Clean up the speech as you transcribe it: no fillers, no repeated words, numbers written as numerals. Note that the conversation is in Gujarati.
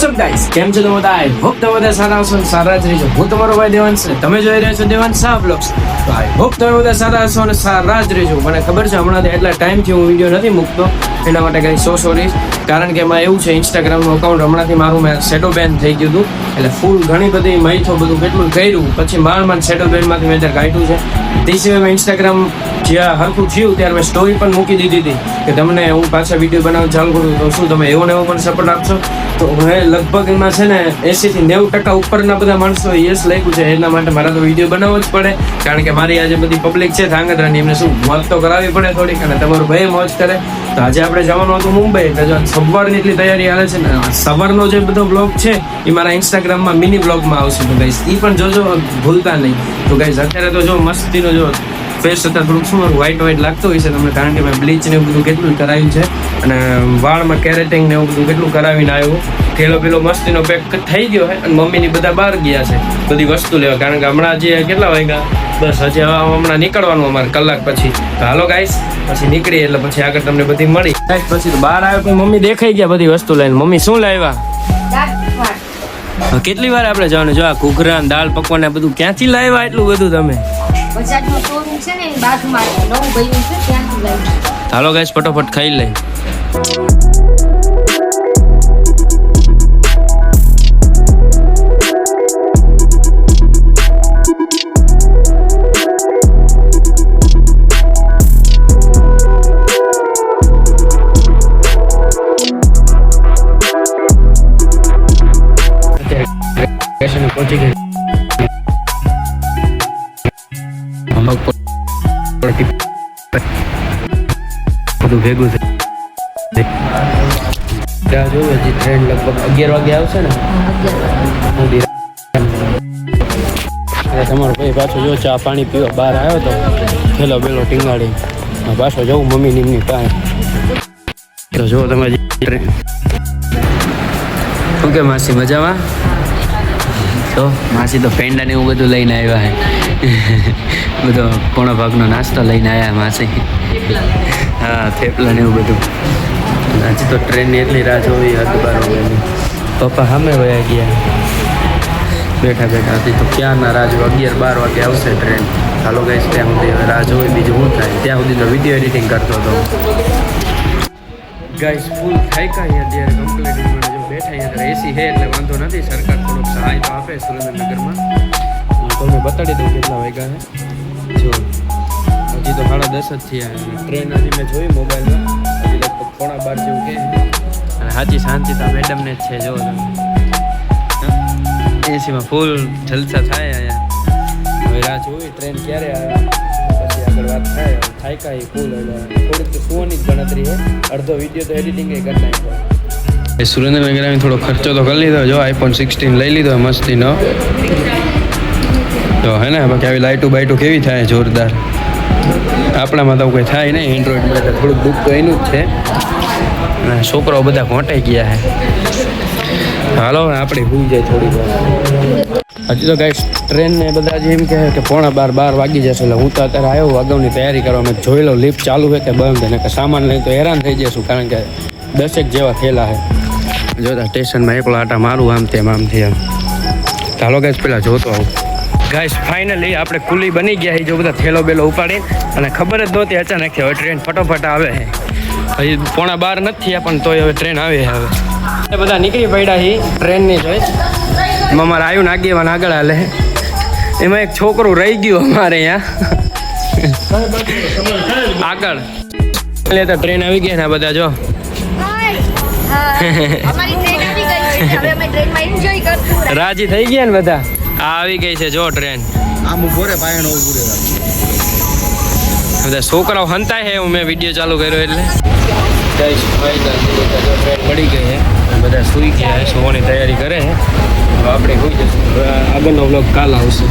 સબ ગાઈસ કેમ છો તમે બધા? આઈ હોપ તમે બધા સારા હશો અને સારા જ રહેશો. હું તમારો ભાઈ દેવાંશ છે. તમે જોઈ રહ્યા છો દેવાંશ શાહ બ્લોગ્સ. તો આઈ હોપ તમે બધા સારા હશો અને સારા જ રહેશો. મને ખબર છે હમણાંથી એટલા ટાઈમથી હું વિડીયો નથી મૂકતો, એના માટે કંઈ સોરી, કારણ કે એમાં એવું છે ઇન્સ્ટાગ્રામનું અકાઉન્ટ હમણાંથી મારું મેં શેડો બેન થઈ ગયું હતું. એટલે ફૂલ ઘણી બધી માહિતી બધું કેટલું કર્યું, પછી માંડ શેડો બેનમાંથી મેં અત્યારે કાઢ્યું છે. તે સિવાય મેં ઇન્સ્ટાગ્રામ જ્યાં હરખું થયું ત્યારે મેં સ્ટોરી પણ મૂકી દીધી હતી કે તમને હું પાછા વિડીયો બનાવવાનું ચાલુ કરું તો શું તમે એવો ને એવો મને સપોર્ટ આપશો? તો હવે લગભગ એમાં છે ને 80 થી 90% ઉપરના બધા માણસો યસ લાગ્યું છે. એના માટે મારા તો વિડીયો બનાવવો જ પડે, કારણ કે મારી આજે બધી પબ્લિક છે ધાંગધ્રાની, એમને શું મોજ તો કરાવવી પડે થોડીક, અને તમારું ભાઈ મોજ કરે. તો આજે આપણે જવાનું હતું મુંબઈ, એટલે જો સવારની એટલી તૈયારી હાલે છે ને. સવારનો જે બધો બ્લોગ છે એ મારા ઇન્સ્ટાગ્રામમાં મિની બ્લોગમાં આવશે, તો ગાઈસ એ પણ જોજો, ભૂલતા નહીં. તો ગાઈસ અત્યારે તો જો મસ્તીનો જો ફેસ અત્યારે થોડુંક શું વ્હાઈટ લાગતું હોય છે તમને, કારણ કે મેં બ્લીચ ને એવું બધું કેટલું કરાવ્યું છે, અને વાળમાં કેરેટિંગ ને એવું બધું કેટલું કરાવીને આવ્યું. થેલો પેલો મસ્તીનો પેક થઈ ગયો છે, અને મમ્મીની બધા બહાર ગયા છે બધી વસ્તુ લેવા, કારણ કે હમણાં જે કેટલા વાગ્યા, બસ હજી હમણાં નીકળવાનું અમારે કલાક પછી. તો હાલો ગાઈસ પછી નીકળીએ, એટલે પછી આગળ તમને બધી મળી. પછી બહાર આવ્યો પણ મમ્મી દેખાઈ ગયા બધી વસ્તુ લઈને. મમ્મી શું લાવ્યા? કેટલી વાર આપણે જવાનું? જો આ ઘૂઘરા દાળ પકવાન બધું ક્યાંથી લાવ્યા એટલું બધું તમે? હાલો ગાઈસ ફટોફટ ખાઈ લે. પહોંચી ગઈ બધું ભેગું છે. ત્યાં જોયું હજી ટ્રેન લગભગ 11 વાગે આવશે ને. તમારો ભાઈ પાછો જો ચા પાણી પીવા બહાર આવ્યો તો થેલો બેલો ટીંગાડી પાછો જવું મમ્મીની એમની પાસે. તો જો તમે ટ્રેન શું કે માસી મજામાં? તો માસી તો પેંડા ને એવું બધું લઈને આવ્યા હે, બધો પોણા ભાગનો નાસ્તો લઈને આવ્યા માસી. હા થેપલા ને એવું બધું. હજી તો ટ્રેનની એટલી રાહ જોવી હતી 12 વાગ્યાની. પપ્પા સામે વયા ગયા બેઠા હતી, તો ક્યારના રાહ જોઈ. 11-12 વાગે આવશે ટ્રેન. ચાલો ગાઈસ ત્યાં સુધી હવે રાહ જોઈ, બીજું શું થાય. ત્યાં સુધી તો વિડીયો એડિટિંગ કરતો હતો. ગાઈસ ફૂલ થાક્યા અત્યારે કમ્પ્લીટ બેઠા અહીંયા. એસી છે એટલે વાંધો નથી, સરકાર થોડોક સહાય તો આપે સુરેન્દ્રનગરમાં. તમને બતાડી દઉં કેટલા વાગ્યા છે. જો હજી તો 10:30 જ થયા. ટ્રેન હજી મેં જોઈ મોબાઈલમાં, હજી લગભગ 11:15 જેવું કે. અને સાચી શાંતિ તો મેડમને જ છે. જો તમે એસીમાં ફૂલ જલસા થાય અહીંયા. હવે રાહ જોઈ ટ્રેન ક્યારે આવે, પછી આગળ વાત થાય. થાયકા એ ફૂલ થોડીક તો સુવાની જ ગણતરી છે. અડધો વિડીયો તો એડિટિંગ કરી નાખ્યો. સુરેન્દ્રનગર થોડો ખર્ચો તો કરી લીધો. જો iPhone 16 લઈ લીધો મસ્તીનો. તો હે ને બાકી આવી લાઇટું કેવી થાય જોરદાર. આપણામાં તો કંઈ થાય નહીં, એન્ડ્રોઈડમાં તો થોડુંક દુઃખ તો એનું જ છે. અને છોકરાઓ બધા ઘોંટાઈ ગયા છે. હાલો આપણે ભૂઈ જાય થોડીક વાર. હજી તો ગાઈસ ટ્રેનને બધા જે એમ કહે કે 11:15 વાગી જશે. એટલે હું તો અત્યારે આવ્યો અગાઉની તૈયારી કરવા. મેં જોઈ લો લિફ્ટ ચાલુ છે કે બંધ, અને કે સામાન લઈને તો હેરાન થઈ જઈશું, કારણ કે 10 જેવા થયેલા છે. જોતા સ્ટેશનમાં એકલો આટા મારું આમથી આમ. ચાલો ગાઈસ પેલા જોતો આવું. ગાઈસ ફાઇનલી આપણે કુલી બની ગયા. જો બધા થેલો બેલો ઉપાડી, અને ખબર જ નહોતી અચાનક હવે ટ્રેન ફટોફટ આવે છે. હજી 11:15 નથી થયા પણ તોય હવે ટ્રેન આવે છે. હવે બધા નીકળી પડ્યા છે ટ્રેનની જોઈ. એમાં મારે આવ્યું ને આગેવાન આગળ હાલે. એમાં એક છોકરું રહી ગયું અમારે અહીંયા આગળ. એટલે તો ટ્રેન આવી ગઈ ને બધા જો રાજી થઈ ગયા ને બધા. આ આવી ગઈ છે જો ટ્રેન. બધા છોકરાઓ હંતાય છે. હું મેં વિડીયો ચાલુ કર્યો એટલે ટ્રેન પડી ગઈ છે. બધા સુઈ ગયા છે, સુવાની તૈયારી કરે છે. હવે આપણે હોઈ જશું. આગળનો વ્લોગ કાલ આવશે.